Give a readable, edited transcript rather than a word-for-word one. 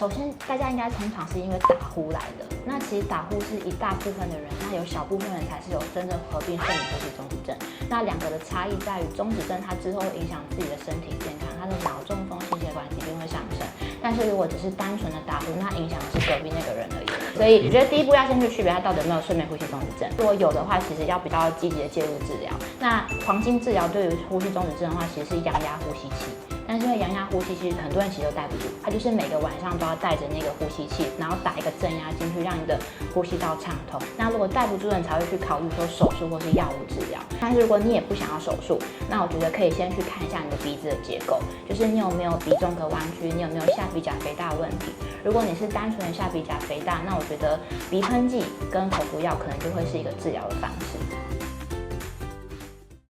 首先大家应该通常是因为打呼来的。那其实打呼是一大部分的人，那有小部分人才是有真正合并睡眠呼吸中止症。那两个的差异在于，中止症它之后会影响自己的身体健康，它的脑中风、心血管疾病会上升。但是如果只是单纯的打呼，那影响的是隔壁那个人而已。所以我觉得第一步要先去区别它到底有没有睡眠呼吸中止症。如果有的话，其实要比较积极的介入治疗。那黄金治疗对于呼吸中止症的话，其实是阳压呼吸器。但是因为阳压呼吸器，很多人其实都戴不住，它就是每个晚上都要带着那个呼吸器，然后打一个正压进去，让你的呼吸道畅通。那如果戴不住的人才会去考虑说手术或是药物治疗。但是如果你也不想要手术，那我觉得可以先去看一下你的鼻子的结构，就是你有没有鼻中隔弯曲，你有没有下鼻甲肥大的问题。如果你是单纯的下鼻甲肥大，那我觉得鼻喷剂跟口服药可能就会是一个治疗的方式。